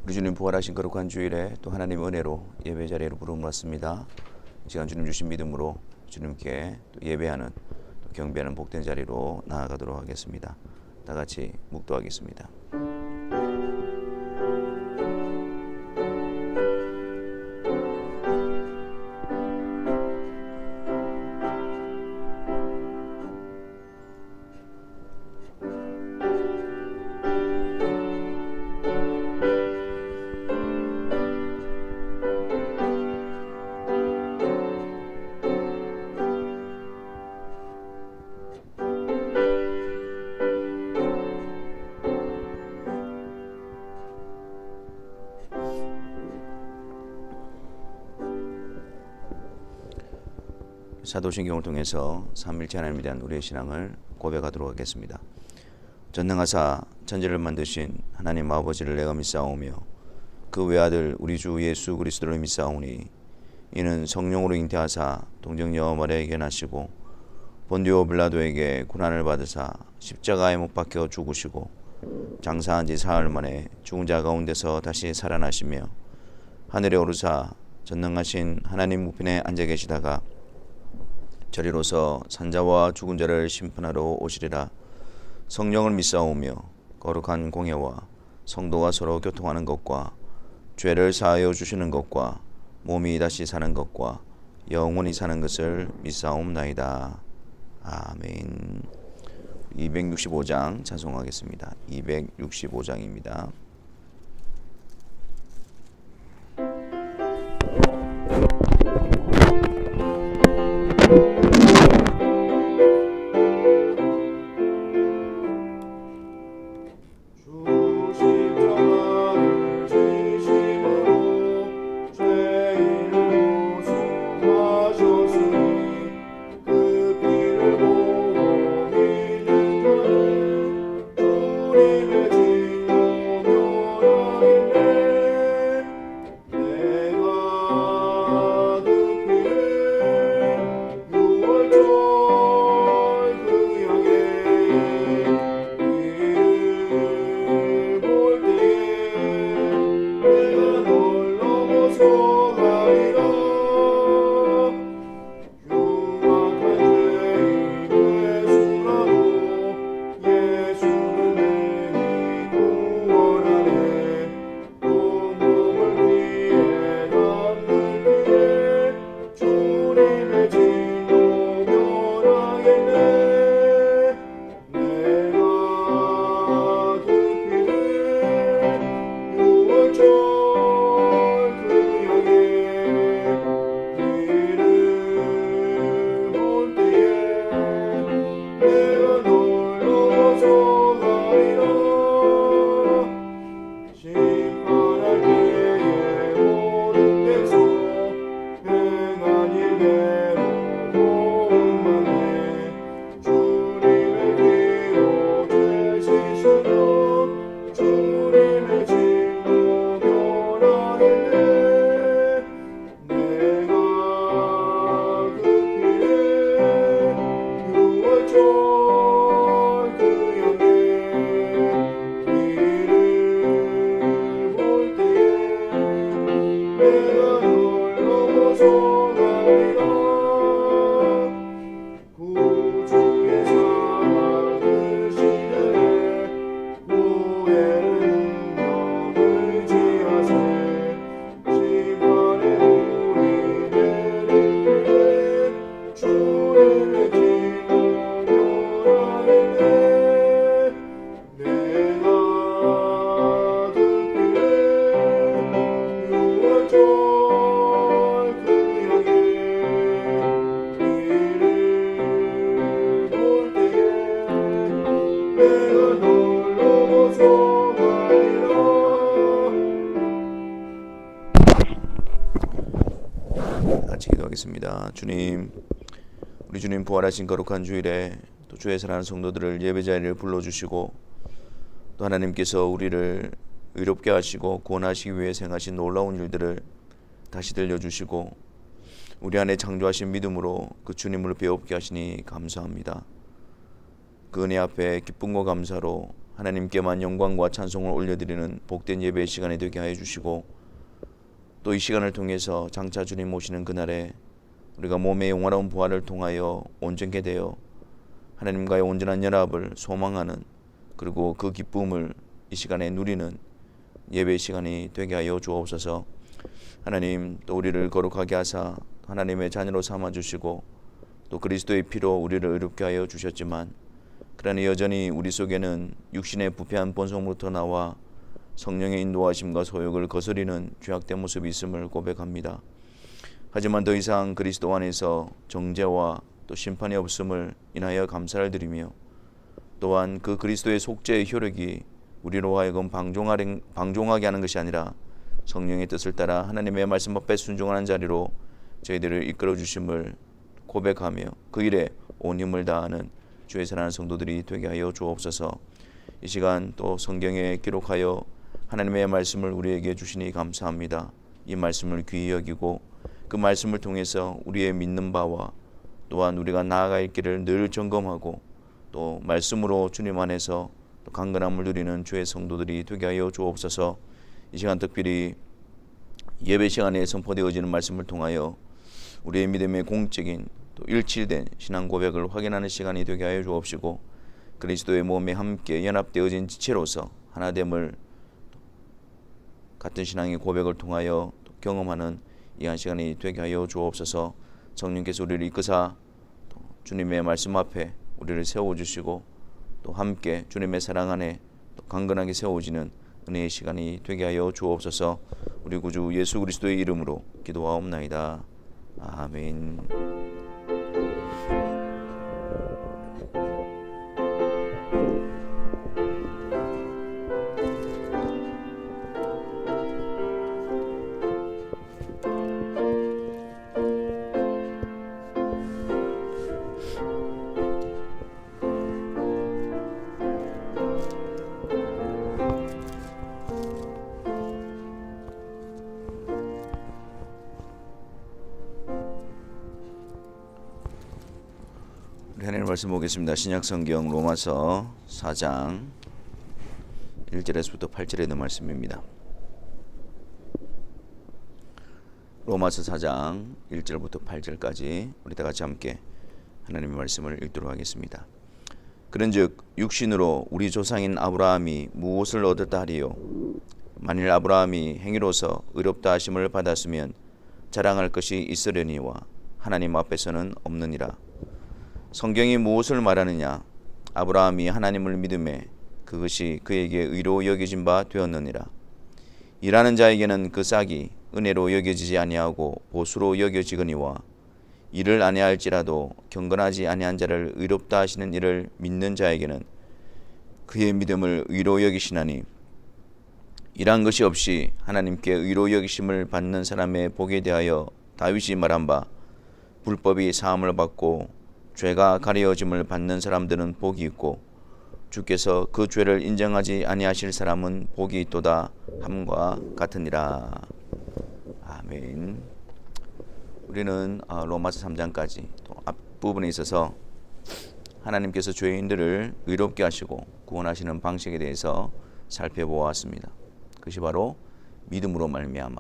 우리 주님 부활하신 거룩한 주일에 또 하나님 은혜로 예배 자리로 부름을 받습니다. 이 시간 주님 주신 믿음으로 주님께 또 예배하는 또 경배하는 복된 자리로 나아가도록 하겠습니다. 다 같이 묵도하겠습니다. 사도신경을 통해서 삼위일체 하나님에 대한 우리의 신앙을 고백하도록 하겠습니다. 전능하사 천지를 만드신 하나님 아버지를 내가 믿사오며 그 외아들 우리 주 예수 그리스도를 믿사오니 이는 성령으로 잉태하사 동정녀 마리아에게 나시고 본디오 빌라도에게 고난을 받으사 십자가에 못 박혀 죽으시고 장사한 지 사흘 만에 죽은 자 가운데서 다시 살아나시며 하늘에 오르사 전능하신 하나님 우편에 앉아 계시다가 저리로서 산자와 죽은 자를 심판하러 오시리라. 성령을 믿사오며 거룩한 공예와 성도가 서로 교통하는 것과 죄를 사하여 주시는 것과 몸이 다시 사는 것과 영원히 사는 것을 믿사옵나이다. 아멘. 265장 찬송하겠습니다. 265장입니다. 같이 기도하겠습니다. 주님, 우리 주님 부활하신 거룩한 주일에 또 주의 사랑하는 성도들을 예배 자리를 불러주시고 또 하나님께서 우리를 의롭게 하시고 구원하시기 위해 행하신 놀라운 일들을 다시 들려주시고 우리 안에 창조하신 믿음으로 그 주님을 배웁게 하시니 감사합니다. 그 은혜 앞에 기쁨과 감사로 하나님께만 영광과 찬송을 올려드리는 복된 예배의 시간이 되게 하여 주시고, 또 이 시간을 통해서 장차 주님 오시는 그날에 우리가 몸의 영원한 부활을 통하여 온전케 되어 하나님과의 온전한 연합을 소망하는, 그리고 그 기쁨을 이 시간에 누리는 예배의 시간이 되게 하여 주옵소서. 하나님, 또 우리를 거룩하게 하사 하나님의 자녀로 삼아주시고 또 그리스도의 피로 우리를 의롭게 하여 주셨지만, 그러나 여전히 우리 속에는 육신의 부패한 본성부터 나와 성령의 인도하심과 소욕을 거스리는 죄악된 모습이 있음을 고백합니다. 하지만 더 이상 그리스도 안에서 정죄와 또 심판이 없음을 인하여 감사를 드리며, 또한 그 그리스도의 속죄의 효력이 우리로 하여금 방종하게 하는 것이 아니라 성령의 뜻을 따라 하나님의 말씀 앞에 순종하는 자리로 저희들을 이끌어 주심을 고백하며 그 일에 온 힘을 다하는 주의 사랑하는 성도들이 되게 하여 주옵소서. 이 시간 또 성경에 기록하여 하나님의 말씀을 우리에게 주시니 감사합니다. 이 말씀을 귀히 여기고 그 말씀을 통해서 우리의 믿는 바와 또한 우리가 나아갈 길을 늘 점검하고 또 말씀으로 주님 안에서 또 강건함을 누리는 주의 성도들이 되게 하여 주옵소서. 이 시간 특별히 예배 시간에 선포되어지는 말씀을 통하여 우리의 믿음의 공적인 또 일치된 신앙 고백을 확인하는 시간이 되게 하여 주옵시고, 그리스도의 몸에 함께 연합되어진 지체로서 하나됨을 같은 신앙의 고백을 통하여 경험하는 이 한 시간이 되게 하여 주옵소서. 성령께서 우리를 이끄사 주님의 말씀 앞에 우리를 세워주시고 또 함께 주님의 사랑 안에 또 강건하게 세워지는 은혜의 시간이 되게 하여 주옵소서. 우리 구주 예수 그리스도의 이름으로 기도하옵나이다. 아멘. 하나님의 말씀 보겠습니다. 신약성경 로마서 4장 1절에서부터 8절에 있는 말씀입니다. 로마서 4장 1절부터 8절까지 우리 다 같이 함께 하나님의 말씀을 읽도록 하겠습니다. 그런즉 육신으로 우리 조상인 아브라함이 무엇을 얻었다 하리요? 만일 아브라함이 행위로서 의롭다 하심을 받았으면 자랑할 것이 있으려니와 하나님 앞에서는 없느니라. 성경이 무엇을 말하느냐? 아브라함이 하나님을 믿음에 그것이 그에게 의로 여겨진 바 되었느니라. 일하는 자에게는 그 싹이 은혜로 여겨지지 아니하고 보수로 여겨지거니와 일을 아니할지라도 경건하지 아니한 자를 의롭다 하시는 이를 믿는 자에게는 그의 믿음을 의로 여기시나니, 일한 것이 없이 하나님께 의로 여기심을 받는 사람의 복에 대하여 다윗이 말한 바, 불법이 사함을 받고 죄가 가려짐을 받는 사람들은 복이 있고 주께서 그 죄를 인정하지 아니하실 사람은 복이 있도다 함과 같으니라. 아멘. 우리는 로마서 3장까지 또 앞부분에 있어서 하나님께서 죄인들을 의롭게 하시고 구원하시는 방식에 대해서 살펴보았습니다. 그것이 바로 믿음으로 말미암아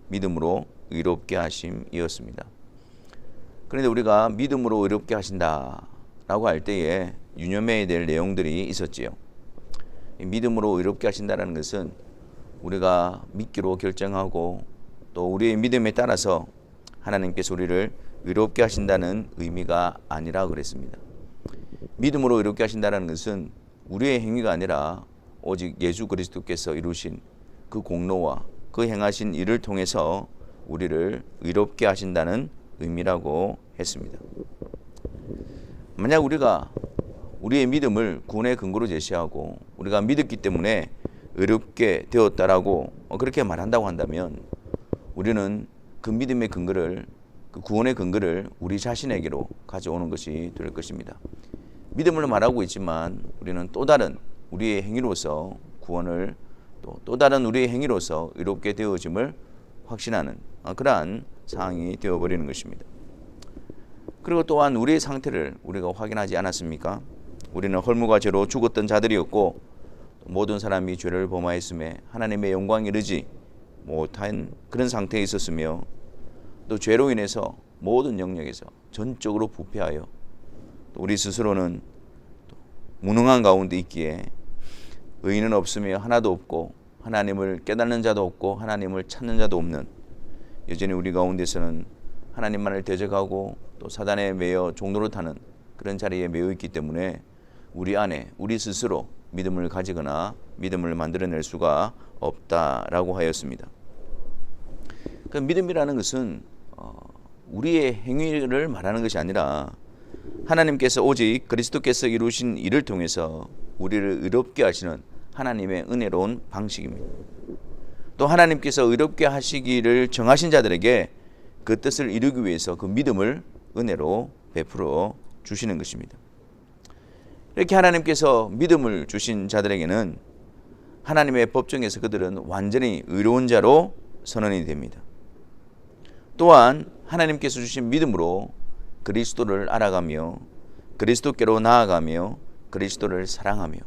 믿음으로 의롭게 하심이었습니다. 그런데 우리가 믿음으로 의롭게 하신다라고 할 때에 유념해야 될 내용들이 있었지요. 믿음으로 의롭게 하신다는 것은 우리가 믿기로 결정하고 또 우리의 믿음에 따라서 하나님께서 우리를 의롭게 하신다는 의미가 아니라 그랬습니다. 믿음으로 의롭게 하신다는 것은 우리의 행위가 아니라 오직 예수 그리스도께서 이루신 그 공로와 그 행하신 일을 통해서 우리를 의롭게 하신다는 의미라고 했습니다. 만약 우리가 우리의 믿음을 구원의 근거로 제시하고 우리가 믿었기 때문에 의롭게 되었다라고 그렇게 말한다고 한다면 우리는 그 믿음의 근거를, 그 구원의 근거를 우리 자신에게로 가져오는 것이 될 것입니다. 믿음을 말하고 있지만 우리는 또 다른 우리의 행위로서 구원을 또 다른 우리의 행위로서 의롭게 되어짐을 확신하는 그러한 상황이 되어버리는 것입니다. 그리고 또한 우리의 상태를 우리가 확인하지 않았습니까? 우리는 헐무가 죄로 죽었던 자들이었고 모든 사람이 죄를 범하였음에 하나님의 영광에 이르지 못한 그런 상태에 있었으며 또 죄로 인해서 모든 영역에서 전적으로 부패하여 또 우리 스스로는 또 무능한 가운데 있기에 의인은 없으며 하나도 없고 하나님을 깨닫는 자도 없고 하나님을 찾는 자도 없는 여전히 우리 가운데서는 하나님만을 대적하고 또 사단에 매여 종로를 타는 그런 자리에 매여 있기 때문에 우리 안에 우리 스스로 믿음을 가지거나 믿음을 만들어낼 수가 없다라고 하였습니다. 그 믿음이라는 것은 우리의 행위를 말하는 것이 아니라 하나님께서 오직 그리스도께서 이루신 일을 통해서 우리를 의롭게 하시는 하나님의 은혜로운 방식입니다. 또 하나님께서 의롭게 하시기를 정하신 자들에게 그 뜻을 이루기 위해서 그 믿음을 은혜로 베풀어 주시는 것입니다. 이렇게 하나님께서 믿음을 주신 자들에게는 하나님의 법정에서 그들은 완전히 의로운 자로 선언이 됩니다. 또한 하나님께서 주신 믿음으로 그리스도를 알아가며 그리스도께로 나아가며 그리스도를 사랑하며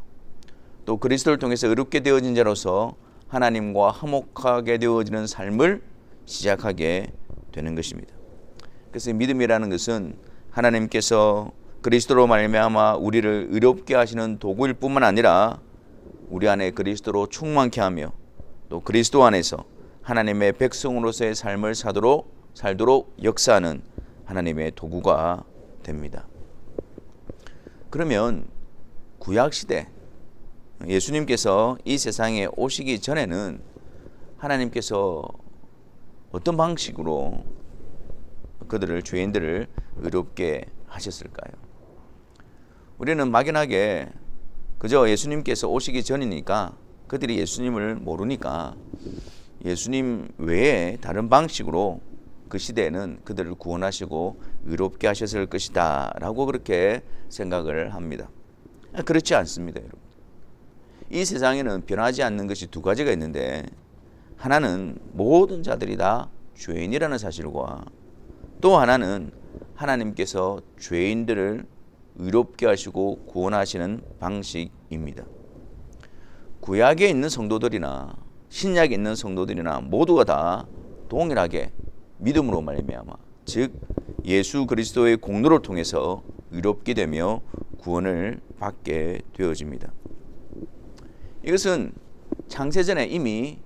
또 그리스도를 통해서 의롭게 되어진 자로서 하나님과 화목하게 되어지는 삶을 시작하게 되는 것입니다. 그래서 믿음이라는 것은 하나님께서 그리스도로 말미암아 우리를 의롭게 하시는 도구일 뿐만 아니라 우리 안에 그리스도로 충만케 하며 또 그리스도 안에서 하나님의 백성으로서의 삶을 살도록 역사하는 하나님의 도구가 됩니다. 그러면 구약시대 예수님께서 이 세상에 오시기 전에는 하나님께서 어떤 방식으로 그들을 죄인들을 의롭게 하셨을까요? 우리는 막연하게 그저 예수님께서 오시기 전이니까 그들이 예수님을 모르니까 예수님 외에 다른 방식으로 그 시대에는 그들을 구원하시고 의롭게 하셨을 것이다 라고 그렇게 생각을 합니다. 그렇지 않습니다, 여러분. 이 세상에는 변하지 않는 것이 두 가지가 있는데 하나는 모든 자들이 다 죄인이라는 사실과 또 하나는 하나님께서 죄인들을 의롭게 하시고 구원하시는 방식입니다. 구약에 있는 성도들이나 신약에 있는 성도들이나 모두가 다 동일하게 믿음으로 말미암아 즉 예수 그리스도의 공로를 통해서 의롭게 되며 구원을 받게 되어집니다. 이것은 창세전에 이미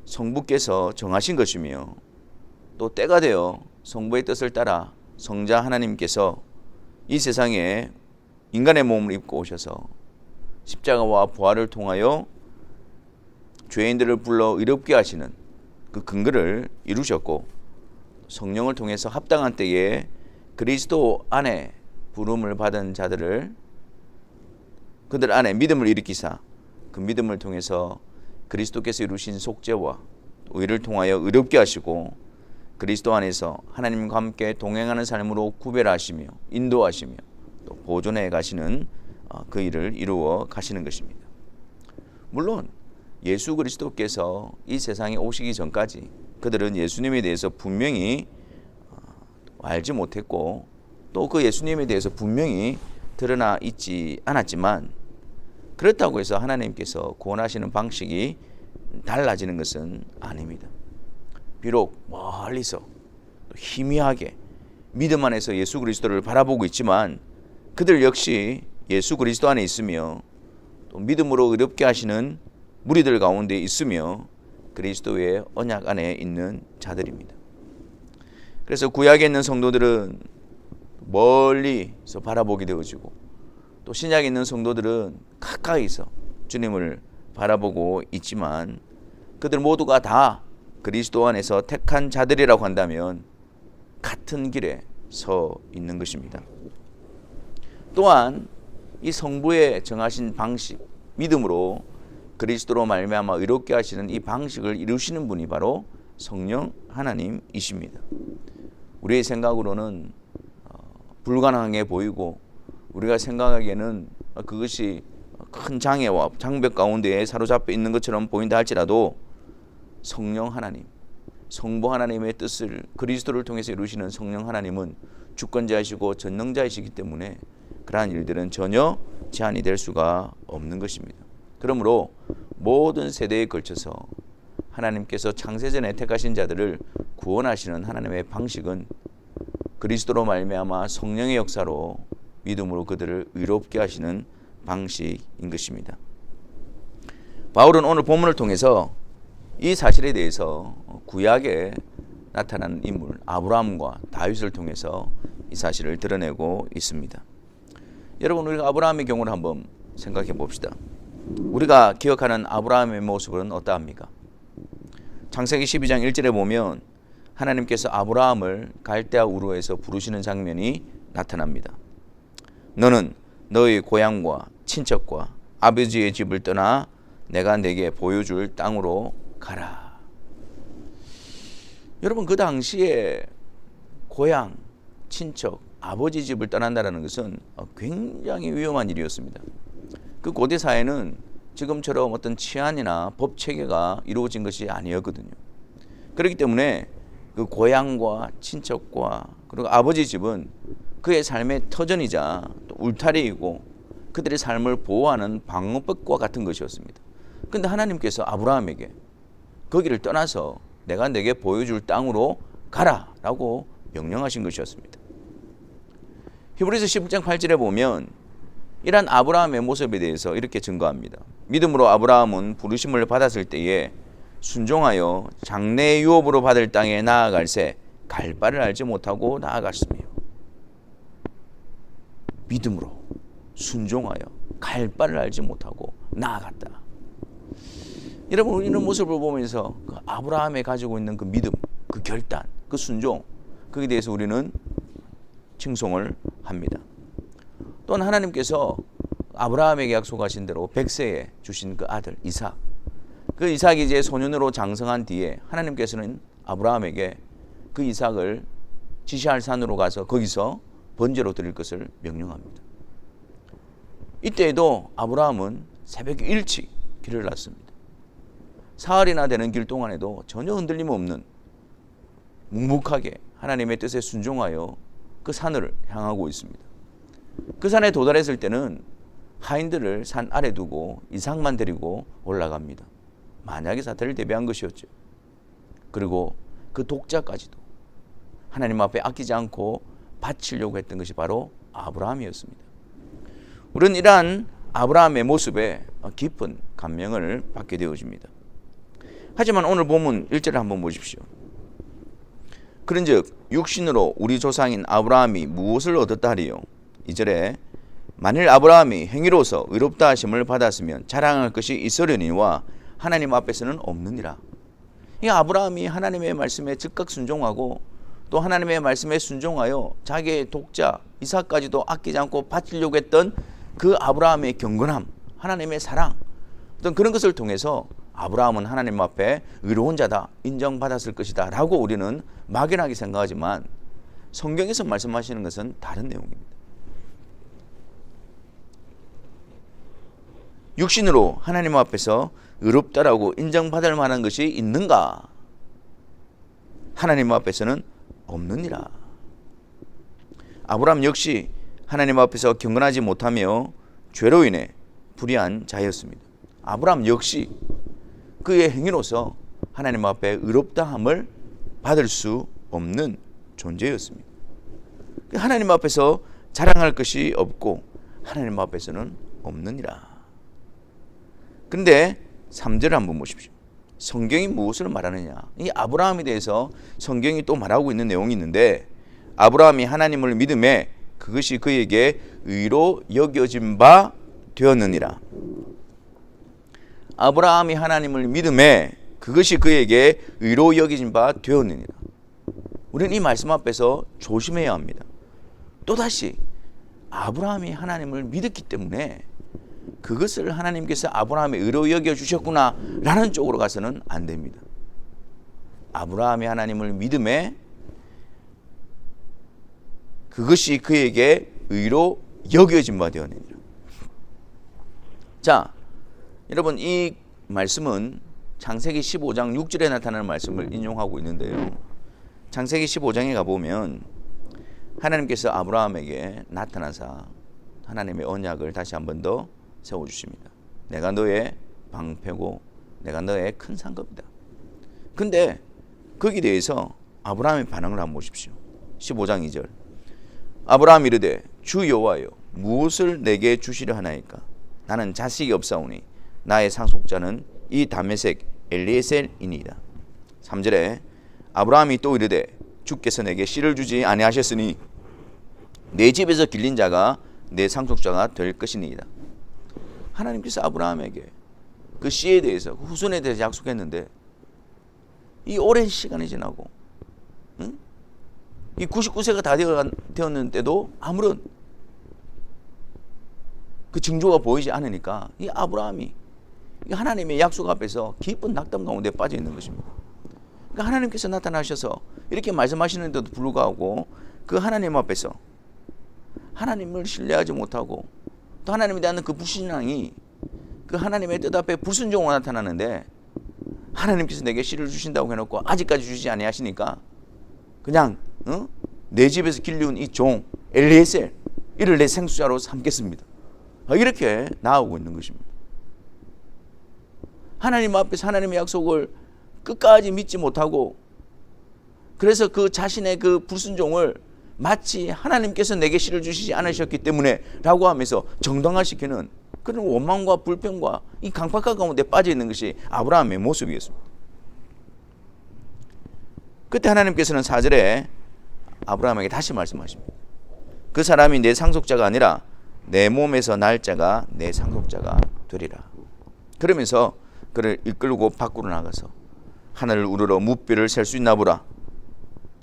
성부께서 정하신 것이며 또 때가 되어 성부의 뜻을 따라 성자 하나님께서 이 세상에 인간의 몸을 입고 오셔서 십자가와 부활을 통하여 죄인들을 불러 의롭게 하시는 그 근거를 이루셨고 성령을 통해서 합당한 때에 그리스도 안에 부름을 받은 자들을 그들 안에 믿음을 일으키사 그 믿음을 통해서 그리스도께서 이루신 속죄와 의를 통하여 의롭게 하시고 그리스도 안에서 하나님과 함께 동행하는 삶으로 구별하시며 인도하시며 또 보존해 가시는 그 일을 이루어 가시는 것입니다. 물론 예수 그리스도께서 이 세상에 오시기 전까지 그들은 예수님에 대해서 분명히 알지 못했고 또 그 예수님에 대해서 분명히 드러나 있지 않았지만 그렇다고 해서 하나님께서 구원하시는 방식이 달라지는 것은 아닙니다. 비록 멀리서 희미하게 믿음 안에서 예수 그리스도를 바라보고 있지만 그들 역시 예수 그리스도 안에 있으며 또 믿음으로 의롭게 하시는 무리들 가운데 있으며 그리스도의 언약 안에 있는 자들입니다. 그래서 구약에 있는 성도들은 멀리서 바라보게 되어지고 또 신약에 있는 성도들은 가까이서 주님을 바라보고 있지만 그들 모두가 다 그리스도 안에서 택한 자들이라고 한다면 같은 길에 서 있는 것입니다. 또한 이 성부의 정하신 방식, 믿음으로 그리스도로 말미암아 의롭게 하시는 이 방식을 이루시는 분이 바로 성령 하나님이십니다. 우리의 생각으로는 불가능해 보이고 우리가 생각하기에는 그것이 큰 장애와 장벽 가운데에 사로잡혀 있는 것처럼 보인다 할지라도 성령 하나님, 성부 하나님의 뜻을 그리스도를 통해서 이루시는 성령 하나님은 주권자이시고 전능자이시기 때문에 그러한 일들은 전혀 제한이 될 수가 없는 것입니다. 그러므로 모든 세대에 걸쳐서 하나님께서 창세전에 택하신 자들을 구원하시는 하나님의 방식은 그리스도로 말미암아 성령의 역사로 믿음으로 그들을 의롭게 하시는 방식인 것입니다. 바울은 오늘 본문을 통해서 이 사실에 대해서 구약에 나타난 인물 아브라함과 다윗을 통해서 이 사실을 드러내고 있습니다. 여러분, 우리가 아브라함의 경우를 한번 생각해 봅시다. 우리가 기억하는 아브라함의 모습은 어떠합니까? 창세기 12장 1절에 보면 하나님께서 아브라함을 갈대아 우르에서 부르시는 장면이 나타납니다. 너는 너의 고향과 친척과 아버지의 집을 떠나 내가 내게 보여줄 땅으로 가라. 여러분, 그 당시에 고향, 친척, 아버지 집을 떠난다는 것은 굉장히 위험한 일이었습니다. 그 고대 사회는 지금처럼 어떤 치안이나 법 체계가 이루어진 것이 아니었거든요. 그렇기 때문에 그 고향과 친척과 그리고 아버지 집은 그의 삶의 터전이자 또 울타리이고 그들의 삶을 보호하는 방어벽과 같은 것이었습니다. 그런데 하나님께서 아브라함에게 거기를 떠나서 내가 내게 보여줄 땅으로 가라라고 명령하신 것이었습니다. 히브리서 11장 8절에 보면 이러한 아브라함의 모습에 대해서 이렇게 증거합니다. 믿음으로 아브라함은 부르심을 받았을 때에 순종하여 장래의 유업으로 받을 땅에 나아갈새 갈 바를 알지 못하고 나아갔으며. 믿음으로 순종하여 갈 바를 알지 못하고 나아갔다. 여러분, 이런 모습을 보면서 그 아브라함이 가지고 있는 그 믿음, 그 결단, 그 순종, 거기에 대해서 우리는 칭송을 합니다. 또한 하나님께서 아브라함에게 약속하신 대로 100세에 주신 그 아들 이삭, 그 이삭이 이제 소년으로 장성한 뒤에 하나님께서는 아브라함에게 그 이삭을 지시할 산으로 가서 거기서 번제로 드릴 것을 명령합니다. 이때에도 아브라함은 새벽 일찍 길을 났습니다. 사흘이나 되는 길 동안에도 전혀 흔들림 없는 묵묵하게 하나님의 뜻에 순종하여 그 산을 향하고 있습니다. 그 산에 도달했을 때는 하인들을 산 아래 두고 이삭만 데리고 올라갑니다. 만약의 사태를 대비한 것이었죠. 그리고 그 독자까지도 하나님 앞에 아끼지 않고 바치려고 했던 것이 바로 아브라함이었습니다. 우리는 이러한 아브라함의 모습에 깊은 감명을 받게 되어집니다. 하지만 오늘 본문 1절을 한번 보십시오. 그런즉 육신으로 우리 조상인 아브라함이 무엇을 얻었다 하리요? 2절에 만일 아브라함이 행위로서 의롭다 하심을 받았으면 자랑할 것이 있으려니와 하나님 앞에서는 없느니라. 이 아브라함이 하나님의 말씀에 즉각 순종하고 또 하나님의 말씀에 순종하여 자기의 독자 이삭까지도 아끼지 않고 바치려고 했던 그 아브라함의 경건함, 하나님의 사랑, 어떤 그런 것을 통해서 아브라함은 하나님 앞에 의로운 자다, 인정받았을 것이다 라고 우리는 막연하게 생각하지만 성경에서 말씀하시는 것은 다른 내용입니다. 육신으로 하나님 앞에서 의롭다라고 인정받을 만한 것이 있는가? 하나님 앞에서는 없느니라. 아브라함 역시 하나님 앞에서 경건하지 못하며 죄로 인해 불의한 자였습니다. 아브라함 역시 그의 행위로서 하나님 앞에 의롭다함을 받을 수 없는 존재였습니다. 하나님 앞에서 자랑할 것이 없고 하나님 앞에서는 없느니라. 그런데 3절을 한번 보십시오. 성경이 무엇을 말하느냐? 이 아브라함에 대해서 성경이 또 말하고 있는 내용이 있는데 아브라함이 하나님을 믿음에 그것이 그에게 의로 여겨진 바 되었느니라. 아브라함이 하나님을 믿음에 그것이 그에게 의로 여겨진 바 되었느니라. 우리는 이 말씀 앞에서 조심해야 합니다. 또다시 아브라함이 하나님을 믿었기 때문에 그것을 하나님께서 아브라함의 의로 여겨주셨구나 라는 쪽으로 가서는 안 됩니다. 아브라함이 하나님을 믿음에 그것이 그에게 의로 여겨진 바 되었느니라. 자, 여러분, 이 말씀은 창세기 15장 6절에 나타나는 말씀을 인용하고 있는데요. 창세기 15장에 가보면 하나님께서 아브라함에게 나타나사 하나님의 언약을 다시 한 번 더 세워주십니다. 내가 너의 방패고 내가 너의 큰 상급이다. 근데 거기에 대해서 아브라함의 반응을 한번 보십시오. 15장 2절. 아브라함이 이르되 주 여호와여 무엇을 내게 주시려 하나이까? 나는 자식이 없사오니 나의 상속자는 이 다메섹 엘리에셀이니이다. 3절에 아브라함이 또 이르되 주께서 내게 씨를 주지 아니하셨으니 내 집에서 길린 자가 내 상속자가 될 것이니이다. 하나님께서 아브라함에게 그 씨에 대해서 그 후손에 대해서 약속했는데 이 오랜 시간이 지나고 이 99세가 다 되었는데도 아무런 그 징조가 보이지 않으니까 이 아브라함이 하나님의 약속 앞에서 깊은 낙담 가운데 빠져 있는 것입니다. 그러니까 하나님께서 나타나셔서 이렇게 말씀하시는데도 불구하고 그 하나님 앞에서 하나님을 신뢰하지 못하고 또 하나님에 대한 그 불신앙이 그 하나님의 뜻 앞에 불순종으로 나타나는데 하나님께서 내게 씨를 주신다고 해놓고 아직까지 주시지 아니하시니까 그냥 내 집에서 길리운 이 종 엘리에셀 이를 내 생수자로 삼겠습니다. 이렇게 나오고 있는 것입니다. 하나님 앞에서 하나님의 약속을 끝까지 믿지 못하고 그래서 그 자신의 그 불순종을 마치 하나님께서 내게 씨를 주시지 않으셨기 때문에 라고 하면서 정당화시키는 그런 원망과 불평과 이 강팍한 가운데 빠져 있는 것이 아브라함의 모습이었습니다. 그때 하나님께서는 4절에 아브라함에게 다시 말씀하십니다. 그 사람이 내 상속자가 아니라 내 몸에서 날 자가 내 상속자가 되리라. 그러면서 그를 이끌고 밖으로 나가서 하늘을 우러러 무뼈를 셀 수 있나 보라.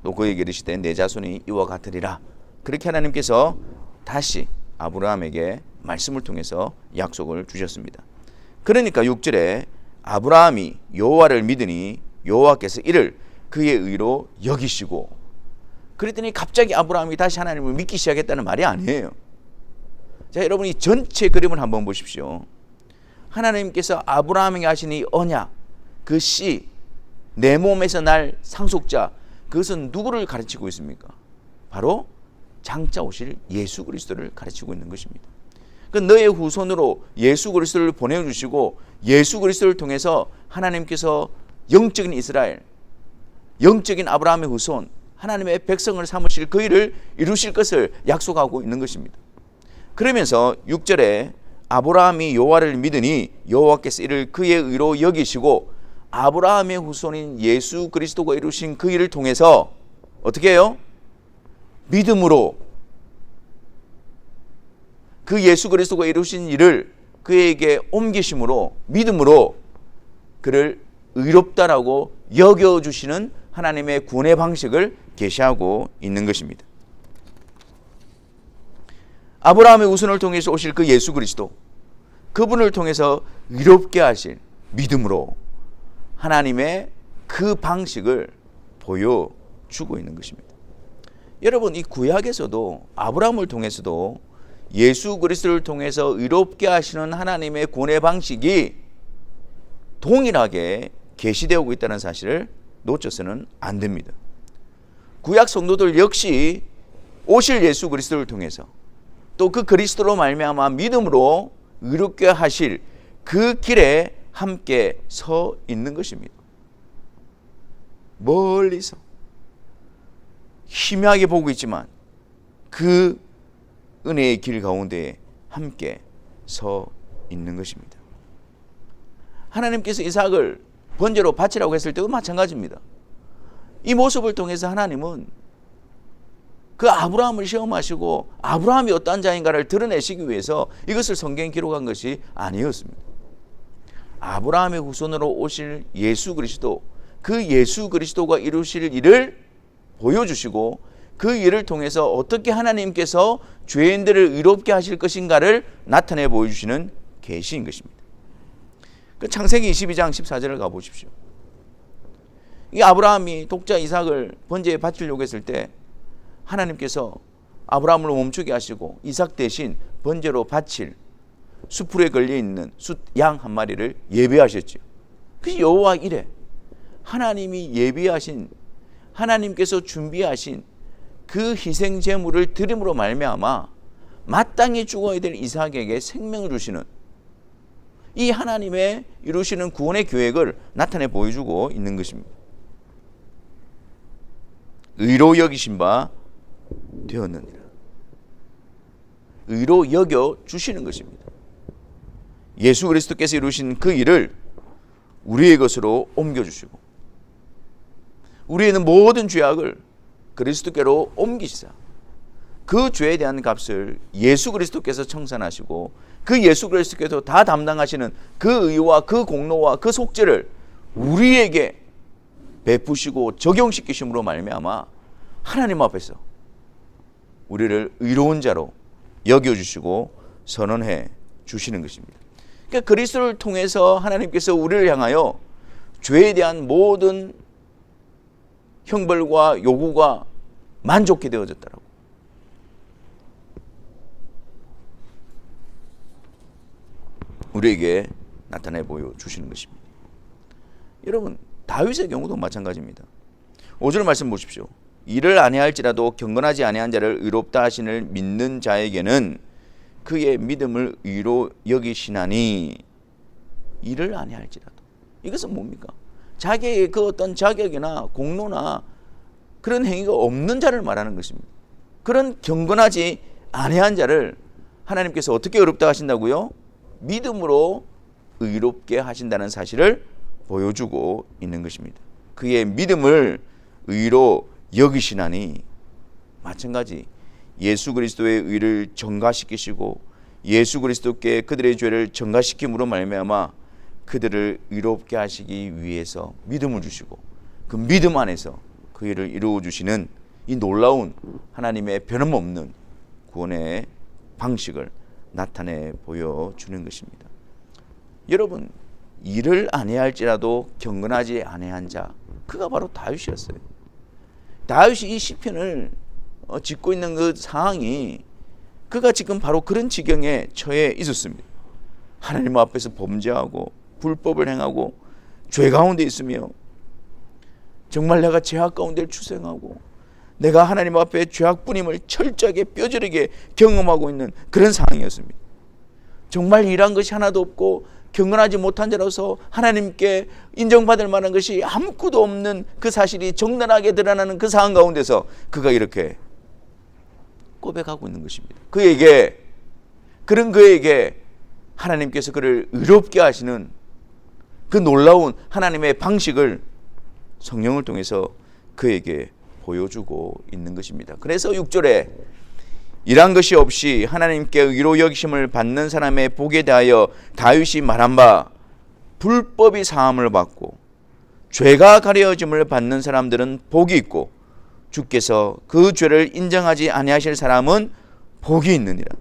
또 그에게 이르시되 내 자손이 이와 같으리라. 그렇게 하나님께서 다시 아브라함에게 말씀을 통해서 약속을 주셨습니다. 그러니까 6절에 아브라함이 여호와를 믿으니 여호와께서 이를 그의 의로 여기시고, 그랬더니 갑자기 아브라함이 다시 하나님을 믿기 시작했다는 말이 아니에요. 자, 여러분 이 전체 그림을 한번 보십시오. 하나님께서 아브라함에게 하신 이 언약, 그 씨, 내 몸에서 날 상속자, 그것은 누구를 가르치고 있습니까? 바로 장차 오실 예수 그리스도를 가르치고 있는 것입니다. 그 너의 후손으로 예수 그리스도를 보내주시고 예수 그리스도를 통해서 하나님께서 영적인 이스라엘, 영적인 아브라함의 후손, 하나님의 백성을 삼으실 그 일을 이루실 것을 약속하고 있는 것입니다. 그러면서 6절에 아브라함이 여호와를 믿으니 여호와께서 이를 그의 의로 여기시고, 아브라함의 후손인 예수 그리스도가 이루신 그 일을 통해서 어떻게 해요? 믿음으로 그 예수 그리스도가 이루신 일을 그에게 옮기심으로 믿음으로 그를 의롭다라고 여겨주시는 하나님의 구원의 방식을 계시하고 있는 것입니다. 아브라함의 후손을 통해서 오실 그 예수 그리스도, 그분을 통해서 의롭게 하실 믿음으로 하나님의 그 방식을 보여주고 있는 것입니다. 여러분 이 구약에서도 아브라함을 통해서도 예수 그리스도를 통해서 의롭게 하시는 하나님의 구원의 방식이 동일하게 계시되고 있다는 사실을 놓쳐서는 안 됩니다. 구약 성도들 역시 오실 예수 그리스도를 통해서 또 그 그리스도로 말미암아 믿음으로 의롭게 하실 그 길에 함께 서 있는 것입니다. 멀리서 희미하게 보고 있지만 그 은혜의 길 가운데 함께 서 있는 것입니다. 하나님께서 이삭을 번제로 바치라고 했을 때도 마찬가지입니다. 이 모습을 통해서 하나님은 그 아브라함을 시험하시고 아브라함이 어떠한 자인가를 드러내시기 위해서 이것을 성경에 기록한 것이 아니었습니다. 아브라함의 후손으로 오실 예수 그리스도, 그 예수 그리스도가 이루실 일을 보여주시고 그 일을 통해서 어떻게 하나님께서 죄인들을 의롭게 하실 것인가를 나타내 보여주시는 계시인 것입니다. 그 창세기 22장 14절을 가보십시오. 이 아브라함이 독자 이삭을 번제에 바치려고 했을 때 하나님께서 아브라함을 멈추게 하시고 이삭 대신 번제로 바칠 수풀에 걸려있는 양 한 마리를 예비하셨죠. 그래서 여호와 이래 하나님이 예비하신, 하나님께서 준비하신 그 희생 제물을 드림으로 말미암아 마땅히 죽어야 될 이삭에게 생명을 주시는 이 하나님의 이루시는 구원의 계획을 나타내 보여주고 있는 것입니다. 의로 여기신 바 되었느니라. 의로 여겨 주시는 것입니다. 예수 그리스도께서 이루신 그 일을 우리의 것으로 옮겨주시고 우리의 모든 죄악을 그리스도께로 옮기시사 그 죄에 대한 값을 예수 그리스도께서 청산하시고 그 예수 그리스도께서 다 담당하시는 그 의와 그 공로와 그 속죄를 우리에게 베푸시고 적용시키심으로 말미암아 하나님 앞에서 우리를 의로운 자로 여겨주시고 선언해 주시는 것입니다. 그러니까 그리스도를 통해서 하나님께서 우리를 향하여 죄에 대한 모든 형벌과 요구가 만족해 되어졌다라고. 우리에게 나타내 보여주시는 것입니다. 여러분, 다윗의 경우도 마찬가지입니다. 5절 말씀 보십시오. 이를 아니할지라도 경건하지 아니한 자를 의롭다 하시는 믿는 자에게는 그의 믿음을 의로 여기시나니. 이를 아니할지라도, 이것은 뭡니까? 자기의 그 어떤 자격이나 공로나 그런 행위가 없는 자를 말하는 것입니다. 그런 경건하지 아니한 자를 하나님께서 어떻게 의롭다 하신다고요? 믿음으로 의롭게 하신다는 사실을 보여주고 있는 것입니다. 그의 믿음을 의로 여기시나니. 마찬가지 예수 그리스도의 의를 전가시키시고 예수 그리스도께 그들의 죄를 전가시킴으로 말미암아 그들을 의롭게 하시기 위해서 믿음을 주시고 그 믿음 안에서 그 일을 이루어 주시는 이 놀라운 하나님의 변함없는 구원의 방식을 나타내 보여주는 것입니다. 여러분, 일을 아니할지라도 경건하지 아니한 자, 그가 바로 다윗이었어요. 다윗이 이 시편을 짓고 있는 그 상황이 그가 지금 바로 그런 지경에 처해 있었습니다. 하나님 앞에서 범죄하고 불법을 행하고 죄 가운데 있으며 정말 내가 죄악 가운데 출생하고 내가 하나님 앞에 죄악뿐임을 철저하게 뼈저리게 경험하고 있는 그런 상황이었습니다. 정말 일한 것이 하나도 없고 경건하지 못한 자로서 하나님께 인정받을 만한 것이 아무것도 없는 그 사실이 적나라하게 드러나는 그 상황 가운데서 그가 이렇게 고백하고 있는 것입니다. 그에게 하나님께서 그를 의롭게 하시는 그 놀라운 하나님의 방식을 성령을 통해서 그에게 보여주고 있는 것입니다. 그래서 6절에 이러한 것이 없이 하나님께 의로 여기심을 받는 사람의 복에 대하여 다윗이 말한 바 불법이 사함을 받고 죄가 가려짐을 받는 사람들은 복이 있고 주께서 그 죄를 인정하지 아니하실 사람은 복이 있느니라.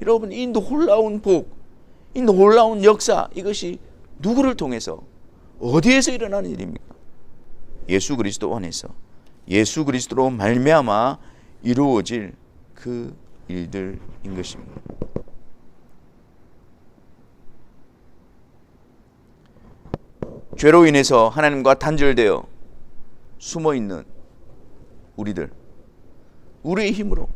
여러분, 이 놀라운 복, 이 놀라운 역사, 이것이 누구를 통해서 어디에서 일어나는 일입니까? 예수 그리스도 안에서 예수 그리스도로 말미암아 이루어질 그 일들인 것입니다. 죄로 인해서 하나님과 단절되어 숨어있는 우리들, 우리의 힘으로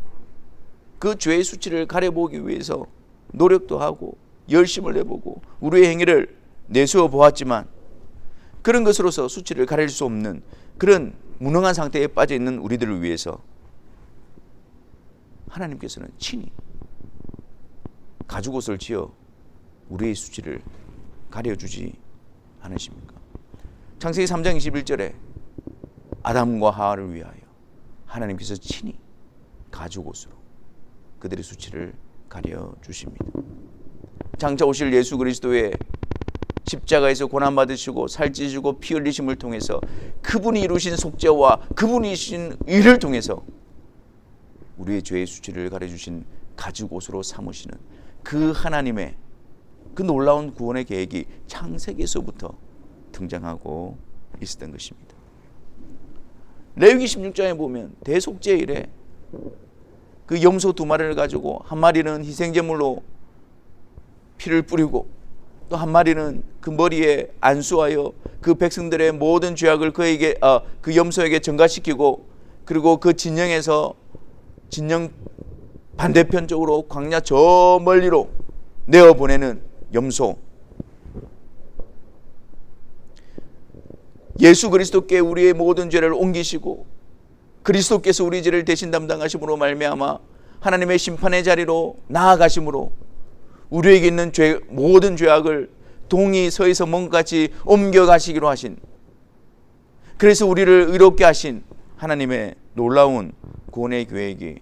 그 죄의 수치를 가려보기 위해서 노력도 하고 열심을 내보고 우리의 행위를 내세워 보았지만 그런 것으로서 수치를 가릴 수 없는 그런 무능한 상태에 빠져 있는 우리들을 위해서 하나님께서는 친히 가죽옷을 지어 우리의 수치를 가려주지 않으십니까? 창세기 3장 21절에 아담과 하와를 위하여 하나님께서 친히 가죽옷으로 그들의 수치를 가려주십니다. 장차 오실 예수 그리스도의 십자가에서 고난받으시고 살찌시고 피 흘리심을 통해서 그분이 이루신 속죄와 그분이 이루신 의를 통해서 우리의 죄의 수치를 가려주신 가죽옷으로 삼으시는 그 하나님의 그 놀라운 구원의 계획이 창세기에서부터 등장하고 있었던 것입니다. 레위기 16장에 보면 대속죄일에 그 염소 2마리를 가지고 한 마리는 희생제물로 피를 뿌리고 또 한 마리는 그 머리에 안수하여 그 백성들의 모든 죄악을 그 염소에게 전가시키고 그리고 그 진영에서 진영 반대편적으로 광야 저 멀리로 내어보내는 염소, 예수 그리스도께 우리의 모든 죄를 옮기시고 그리스도께서 우리 죄를 대신 담당하심으로 말미암아 하나님의 심판의 자리로 나아가심으로 우리에게 있는 모든 죄악을 동이 서에서 먼같이 옮겨가시기로 하신, 그래서 우리를 의롭게 하신 하나님의 놀라운 구원의 계획이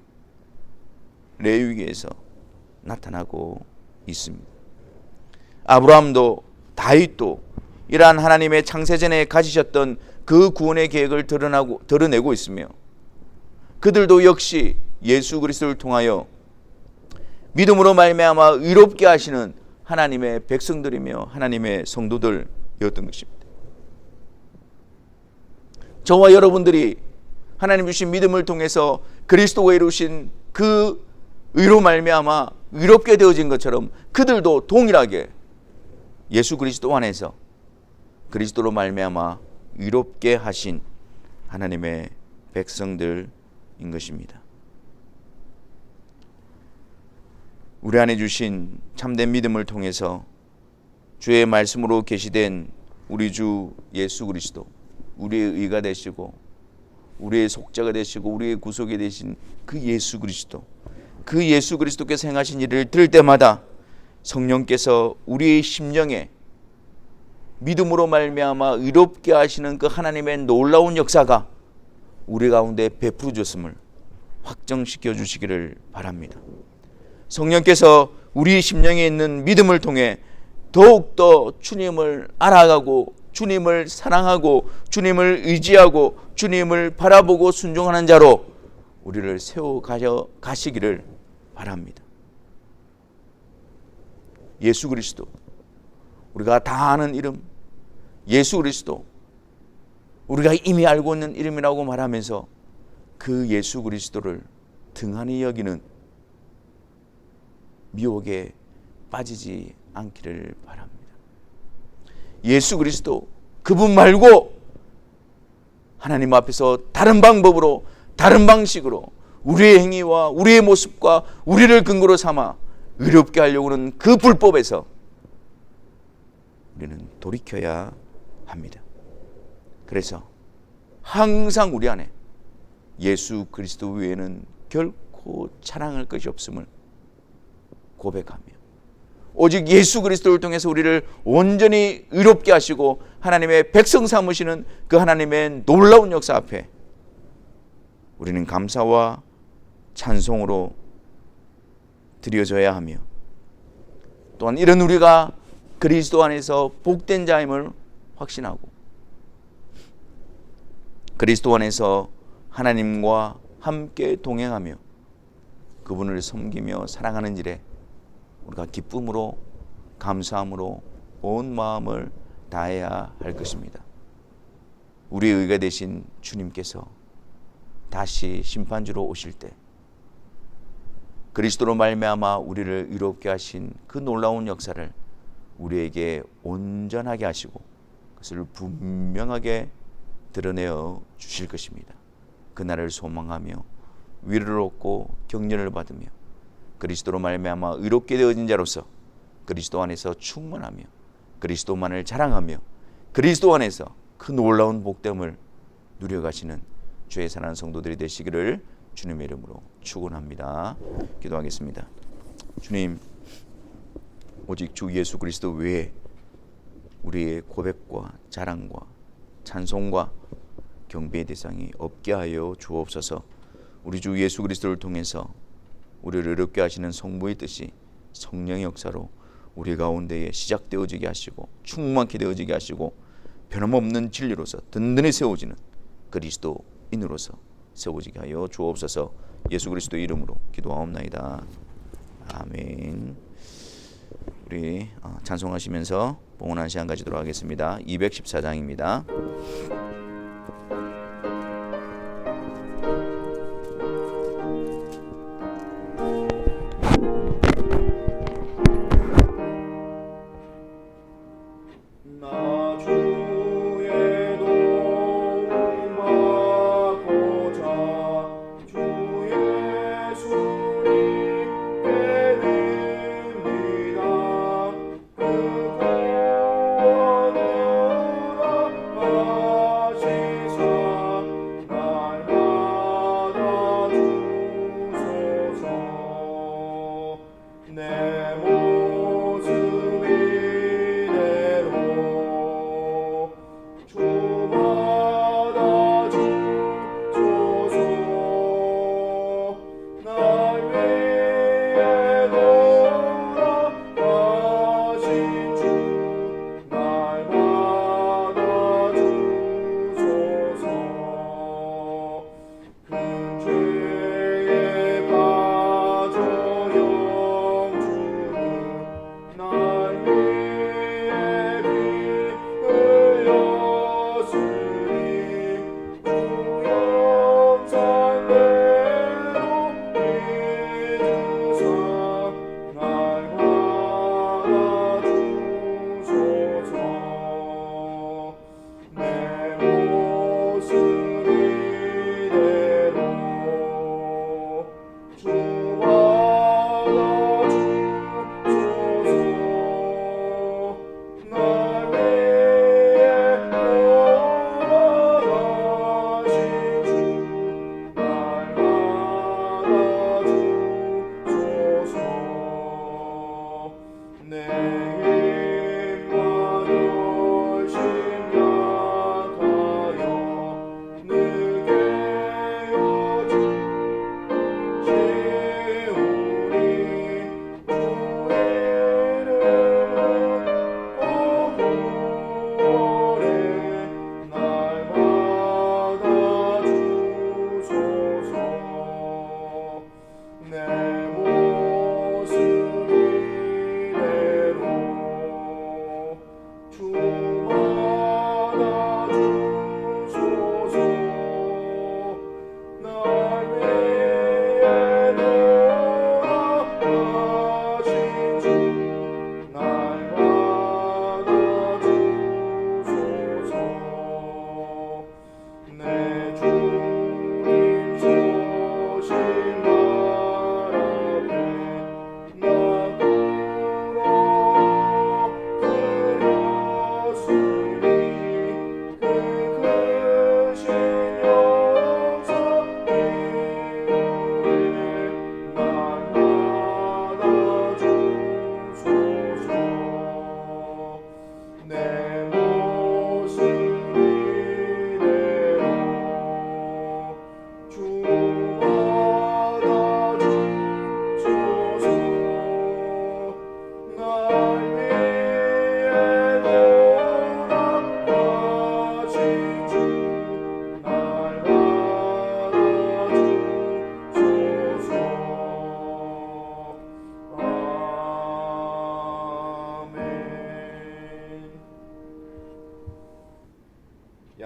레위기에서 나타나고 있습니다. 아브라함도 다윗도 이러한 하나님의 창세전에 가지셨던 그 구원의 계획을 드러내고 있으며, 그들도 역시 예수 그리스도를 통하여 믿음으로 말미암아 의롭게 하시는 하나님의 백성들이며 하나님의 성도들이었던 것입니다. 저와 여러분들이 하나님 주신 믿음을 통해서 그리스도가 이루신 그 의로 말미암아 의롭게 되어진 것처럼 그들도 동일하게 예수 그리스도 안에서 그리스도로 말미암아 의롭게 하신 하나님의 백성들인 것입니다. 우리 안에 주신 참된 믿음을 통해서 주의 말씀으로 계시된 우리 주 예수 그리스도, 우리의 의가 되시고 우리의 속죄가 되시고 우리의 구속이 되신 그 예수 그리스도, 그 예수 그리스도께서 행하신 일을 들을 때마다 성령께서 우리의 심령에 믿음으로 말미암아 의롭게 하시는 그 하나님의 놀라운 역사가 우리 가운데 베풀어졌음을 확정시켜 주시기를 바랍니다. 성령께서 우리 심령에 있는 믿음을 통해 더욱더 주님을 알아가고 주님을 사랑하고 주님을 의지하고 주님을 바라보고 순종하는 자로 우리를 세워 가시기를 바랍니다. 예수 그리스도, 우리가 다 아는 이름, 예수 그리스도, 우리가 이미 알고 있는 이름이라고 말하면서 그 예수 그리스도를 등한히 여기는 미혹에 빠지지 않기를 바랍니다. 예수 그리스도, 그분 말고 하나님 앞에서 다른 방법으로 다른 방식으로 우리의 행위와 우리의 모습과 우리를 근거로 삼아 의롭게 하려고 하는 그 불법에서 우리는 돌이켜야 합니다. 그래서 항상 우리 안에 예수 그리스도 외에는 결코 자랑할 것이 없음을 고백하며 오직 예수 그리스도를 통해서 우리를 온전히 의롭게 하시고 하나님의 백성 삼으시는 그 하나님의 놀라운 역사 앞에 우리는 감사와 찬송으로 드려져야 하며, 또한 이런 우리가 그리스도 안에서 복된 자임을 확신하고 그리스도 안에서 하나님과 함께 동행하며 그분을 섬기며 사랑하는 일에 우리가 기쁨으로 감사함으로 온 마음을 다해야 할 것입니다. 우리의 의가 되신 주님께서 다시 심판주로 오실 때 그리스도로 말미암아 우리를 의롭게 하신 그 놀라운 역사를 우리에게 온전하게 하시고 그것을 분명하게 드러내어 주실 것입니다. 그날을 소망하며 위로를 얻고 격려를 받으며 그리스도로 말미암아 의롭게 되어진 자로서 그리스도 안에서 충만하며 그리스도만을 자랑하며 그리스도 안에서 그 놀라운 복됨을 누려가시는 주의 사랑하는 성도들이 되시기를 주님의 이름으로 축원합니다. 기도하겠습니다. 주님, 오직 주 예수 그리스도 외에 우리의 고백과 자랑과 찬송과 경배의 대상이 없게 하여 주옵소서. 우리 주 예수 그리스도를 통해서 우리를 의롭게 하시는 성부의 뜻이 성령의 역사로 우리 가운데에 시작되어지게 하시고 충만케 되어지게 하시고 변함없는 진리로서 든든히 세워지는 그리스도인으로서 세워지게 하여 주옵소서. 예수 그리스도의 이름으로 기도하옵나이다. 아멘. 우리 찬송하시면서 봉헌한 시간 가지도록 하겠습니다. 214장입니다. 주 예수님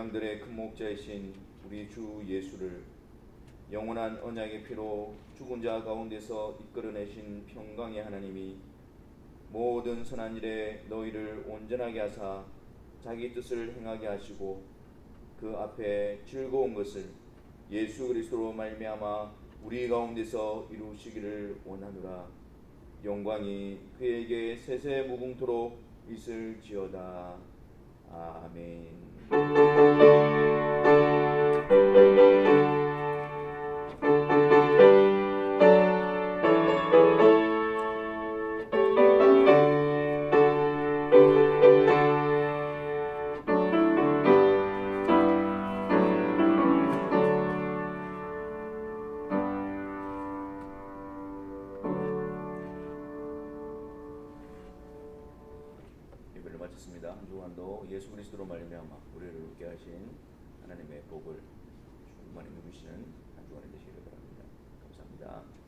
양들의 큰 목자이신 우리 주 예수를 영원한 언약의 피로 죽은 자 가운데서 이끌어내신 평강의 하나님이 모든 선한 일에 너희를 온전하게 하사 자기 뜻을 행하게 하시고 그 앞에 즐거운 것을 예수 그리스도로 말미암아 우리 가운데서 이루시기를 원하노라. 영광이 그에게 세세 무궁토록 있을지어다. 아멘. 예배를 마쳤습니다. 한 주간도 예수 그리스도로 말미암아 우리를 웃게 하신 하나님의 복을 충만히 누리시는 한 주간이 되시기를 바랍니다. 감사합니다.